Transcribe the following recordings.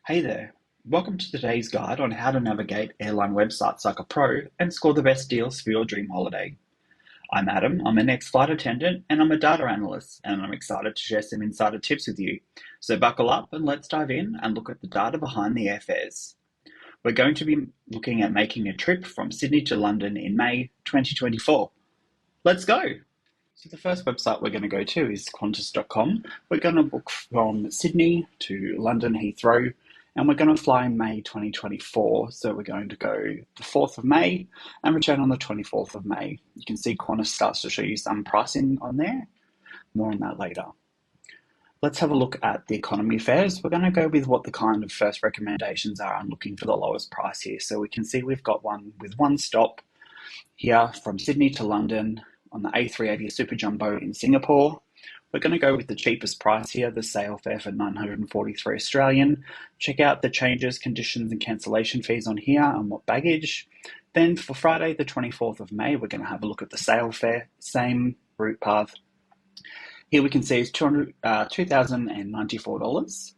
Hey there. Welcome to today's guide on how to navigate airline websites like a pro and score the best deals for your dream holiday. I'm Adam, I'm an ex-flight attendant and I'm a data analyst, and I'm excited to share some insider tips with you. So buckle up and let's dive in and look at the data behind the airfares. We're going to be looking at making a trip from Sydney to London in May 2024. Let's go! So the first website we're going to go to is Qantas.com. We're going to book from Sydney to London Heathrow, and we're going to fly in May 2024. So we're going to go the 4th of May and return on the 24th of May. You can see Qantas starts to show you some pricing on there. More on that later. Let's have a look at the economy fares. We're going to go with what the kind of first recommendations are and looking for the lowest price here. So we can see we've got one with one stop here from Sydney to London on the A380 Super Jumbo in Singapore. We're going to go with the cheapest price here, the sale fare for 943 Australian. Check out the changes, conditions and cancellation fees on here and what baggage. Then for Friday the 24th of May, we're going to have a look at the sale fare, same route path. Here we can see it's $2,094.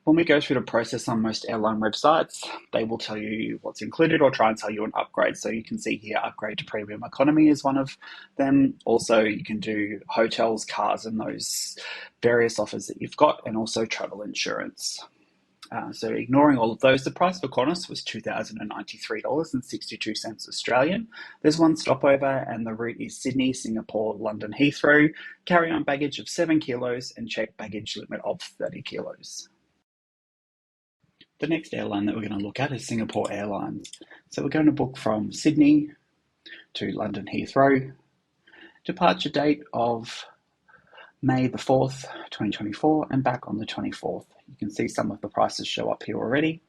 When we go through the process on most airline websites, they will tell you what's included or try and tell you an upgrade. So you can see here, upgrade to premium economy is one of them. Also, you can do hotels, cars, and those various offers that you've got, and also travel insurance. So ignoring all of those, the price for Qantas was $2,093.62 Australian. There's one stopover and the route is Sydney, Singapore, London Heathrow, carry-on baggage of 7 kilos and check baggage limit of 30 kilos. The next airline that we're going to look at is Singapore Airlines. So we're going to book from Sydney to London Heathrow. Departure date of May the 4th, 2024, and back on the 24th. You can see some of the prices show up here already.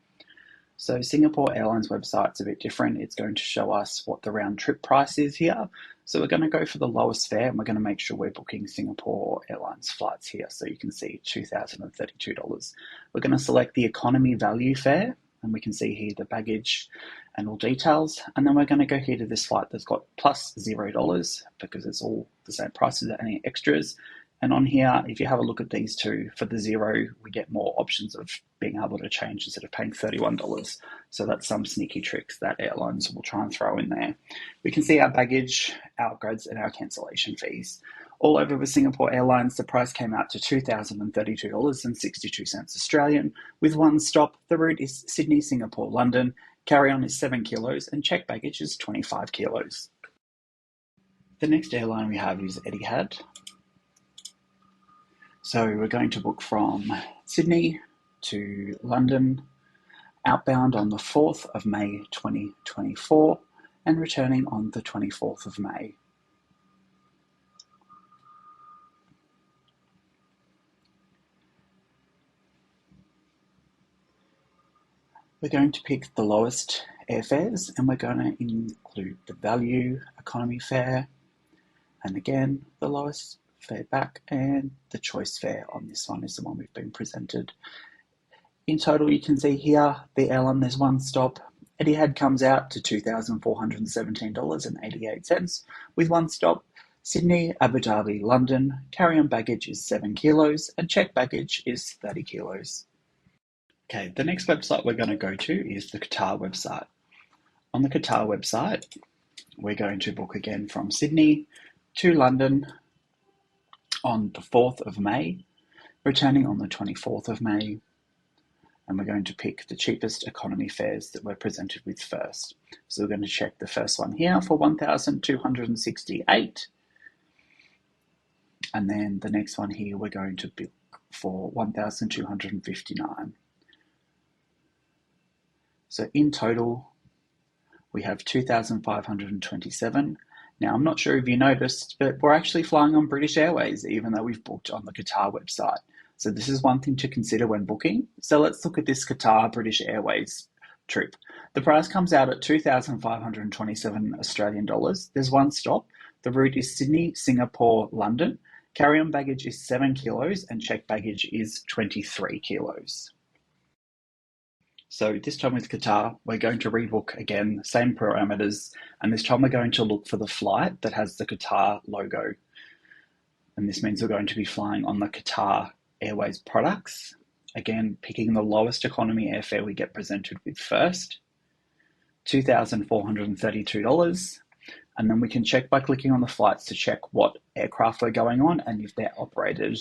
So Singapore Airlines website's a bit different. It's going to show us what the round trip price is here. So we're going to go for the lowest fare and we're going to make sure we're booking Singapore Airlines flights here. So you can see $2,032. We're going to select the economy value fare and we can see here the baggage and all details. And then we're going to go here to this flight that's got plus $0 because it's all the same price without any extras. And on here, if you have a look at these two, for the $0, we get more options of being able to change instead of paying $31. So that's some sneaky tricks that airlines will try and throw in there. We can see our baggage, our upgrades, and our cancellation fees. All over with Singapore Airlines, the price came out to $2,032.62 Australian. With one stop, the route is Sydney, Singapore, London. Carry-on is 7 kilos and check baggage is 25 kilos. The next airline we have is Etihad. So we're going to book from Sydney to London, outbound on the 4th of May 2024 and returning on the 24th of May. We're going to pick the lowest airfares and we're going to include the value economy fare and again the lowest fare back, and the choice fare on this one is the one we've been presented. In total, you can see here the airline, there's one stop. Etihad comes out to $2,417.88 with one stop. Sydney, Abu Dhabi, London. Carry-on baggage is 7 kilos and check baggage is 30 kilos. Okay, the next website we're going to go to is the Qatar website. On the Qatar website, we're going to book again from Sydney to London on the 4th of May, returning on the 24th of May, and we're going to pick the cheapest economy fares that we're presented with first. So we're going to check the first one here for $1,268, and then the next one here we're going to book for $1,259. So in total, we have 2,527. Now, I'm not sure if you noticed, but we're actually flying on British Airways, even though we've booked on the Qatar website. So this is one thing to consider when booking. So let's look at this Qatar British Airways trip. The price comes out at 2,527 Australian dollars. There's one stop. The route is Sydney, Singapore, London. Carry-on baggage is 7 kilos and check baggage is 23 kilos. So this time with Qatar, we're going to rebook again, same parameters, and this time we're going to look for the flight that has the Qatar logo. And this means we're going to be flying on the Qatar Airways products. Again, picking the lowest economy airfare we get presented with first, $2,432. And then we can check by clicking on the flights to check what aircraft we're going on and if they're operated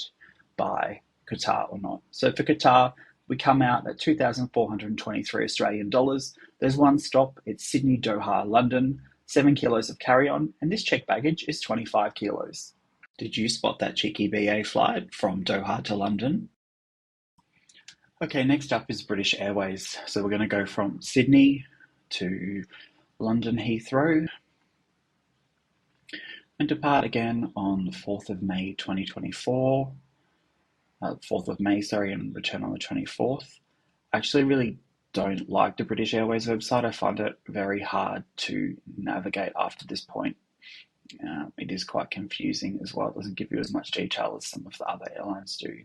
by Qatar or not. So for Qatar, we come out at 2,423 Australian dollars. There's one stop, it's Sydney, Doha, London, 7 kilos of carry-on, and this checked baggage is 25 kilos. Did you spot that cheeky BA flight from Doha to London? Okay, next up is British Airways. So we're going to go from Sydney to London Heathrow and depart again on the 4th of May 2024. 4th of May, sorry, and return on the 24th. I actually really don't like the British Airways website. I find it very hard to navigate after this point. It is quite confusing as well. It doesn't give you as much detail as some of the other airlines do.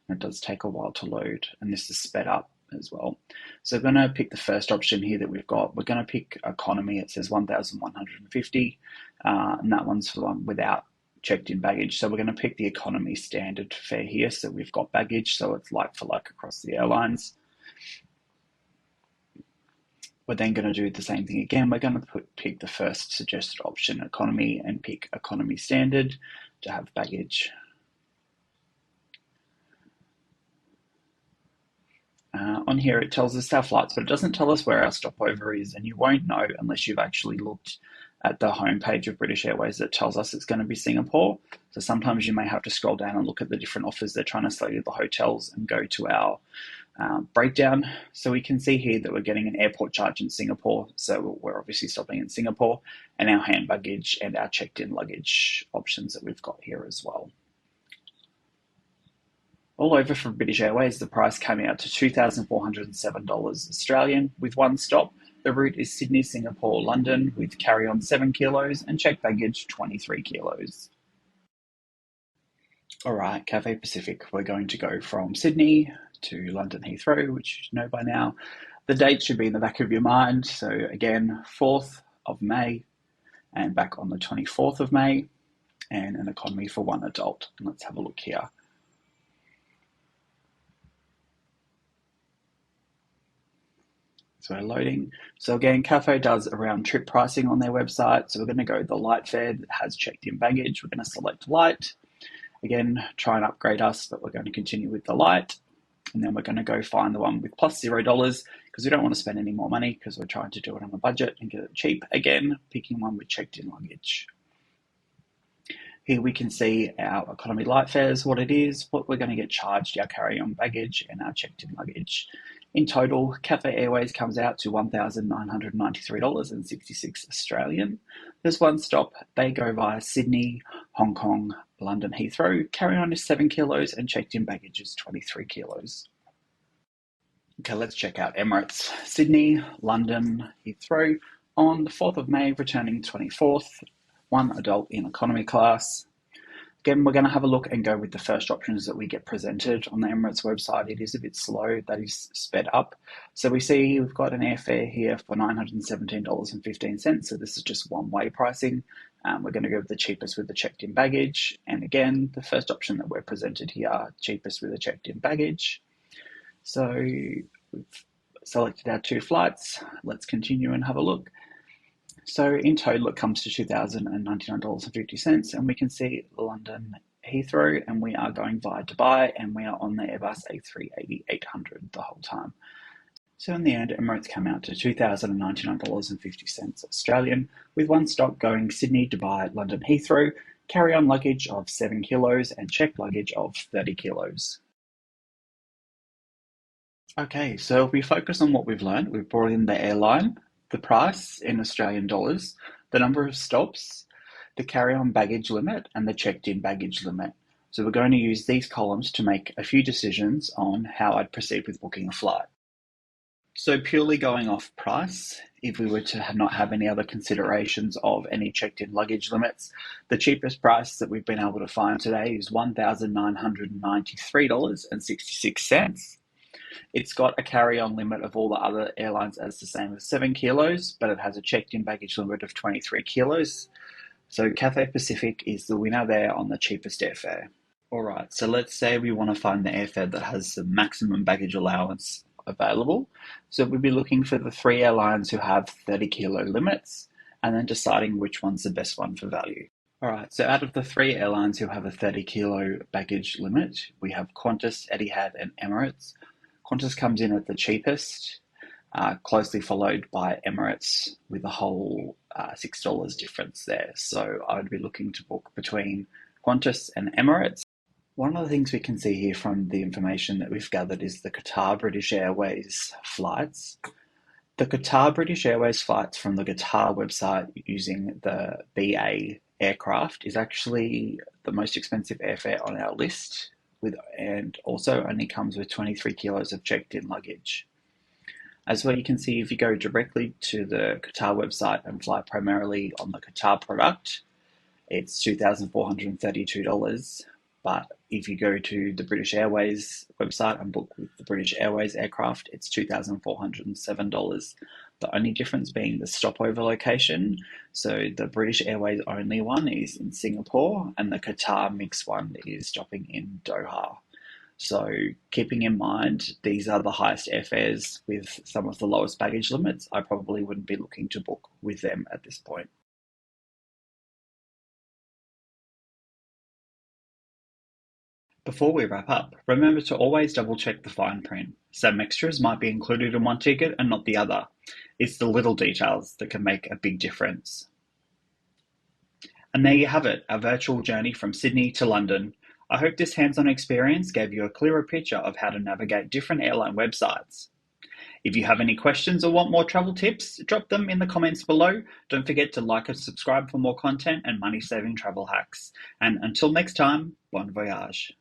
And it does take a while to load, and this is sped up as well. So we're going to pick the first option here that we've got. We're going to pick economy. It says 1,150, and that one's for the one without checked-in baggage. So we're going to pick the economy standard fare here. So we've got baggage, so it's like for like across the airlines. We're then going to do the same thing again. We're going to pick the first suggested option, economy, and pick economy standard to have baggage. On here it tells us our flights, but it doesn't tell us where our stopover is, and you won't know unless you've actually looked at the homepage of British Airways that tells us it's going to be Singapore. So sometimes you may have to scroll down and look at the different offers they're trying to sell you, the hotels, and go to our breakdown. So we can see here that we're getting an airport charge in Singapore, so we're obviously stopping in Singapore, and our hand baggage and our checked-in luggage options that we've got here as well. All over for British Airways, the price came out to $2,407 Australian with one stop. The route is Sydney, Singapore, London with carry-on 7 kilos and checked baggage 23 kilos. All right, Cathay Pacific, we're going to go from Sydney to London Heathrow, which you know by now. The date should be in the back of your mind. So again, 4th of May and back on the 24th of May, and an economy for one adult. And let's have a look here. So we're loading. So again, Cathay does a round trip pricing on their website. So we're going to go the light fare that has checked in baggage. We're going to select light. Again, try and upgrade us, but we're going to continue with the light. And then we're going to go find the one with plus $0 because we don't want to spend any more money because we're trying to do it on a budget and get it cheap. Again, picking one with checked in luggage. Here we can see our economy light fares, what it is, what we're going to get charged, our carry-on baggage and our checked-in luggage. In total, Cathay Airways comes out to $1,993.66 Australian. There's one stop. They go via Sydney, Hong Kong, London Heathrow. Carry-on is 7 kilos and checked-in baggage is 23 kilos. Okay, let's check out Emirates. Sydney, London, Heathrow. On the 4th of May, returning 24th. One adult in economy class. Again, we're going to have a look and go with the first options that we get presented on the Emirates website. It is a bit slow, that is sped up. So we see we've got an airfare here for $917.15. So this is just one-way pricing. We're going to go with the cheapest with the checked-in baggage. And again, the first option that we're presented here, cheapest with the checked-in baggage. So we've selected our 2 flights. Let's continue and have a look. So in total, it comes to $2,099.50, and we can see London Heathrow, and we are going via Dubai, and we are on the Airbus A380-800 the whole time. So in the end, Emirates came out to $2,099.50 Australian, with one stop going Sydney, Dubai, London Heathrow, carry-on luggage of 7 kilos and checked luggage of 30 kilos. Okay, so if we focus on what we've learned, we've brought in the airline, the price in Australian dollars, the number of stops, the carry-on baggage limit, and the checked-in baggage limit. So we're going to use these columns to make a few decisions on how I'd proceed with booking a flight. So purely going off price, if we were to not have any other considerations of any checked-in luggage limits, the cheapest price that we've been able to find today is $1,993.66. It's got a carry-on limit of all the other airlines as the same as 7 kilos, but it has a checked-in baggage limit of 23 kilos. So Cathay Pacific is the winner there on the cheapest airfare. Alright, so let's say we want to find the airfare that has the maximum baggage allowance available. So we'd be looking for the three airlines who have 30 kilo limits and then deciding which one's the best one for value. Alright, so out of the three airlines who have a 30 kilo baggage limit, we have Qantas, Etihad, and Emirates. Qantas comes in at the cheapest, closely followed by Emirates with a whole $6 difference there. So I would be looking to book between Qantas and Emirates. One of the things we can see here from the information that we've gathered is the Qatar British Airways flights. The Qatar British Airways flights from the Qatar website using the BA aircraft is actually the most expensive airfare on our list, and also only comes with 23 kilos of checked-in luggage. As well, you can see if you go directly to the Qatar website and fly primarily on the Qatar product, it's $2,432. But if you go to the British Airways website and book with the British Airways aircraft, it's $2,407. The only difference being the stopover location. So the British Airways only one is in Singapore, and the Qatar mix one is stopping in Doha. So keeping in mind these are the highest airfares with some of the lowest baggage limits, I probably wouldn't be looking to book with them at this point. Before we wrap up, remember to always double check the fine print. Some extras might be included in one ticket and not the other. It's the little details that can make a big difference. And there you have it, our virtual journey from Sydney to London. I hope this hands-on experience gave you a clearer picture of how to navigate different airline websites. If you have any questions or want more travel tips, drop them in the comments below. Don't forget to like and subscribe for more content and money-saving travel hacks. And until next time, bon voyage.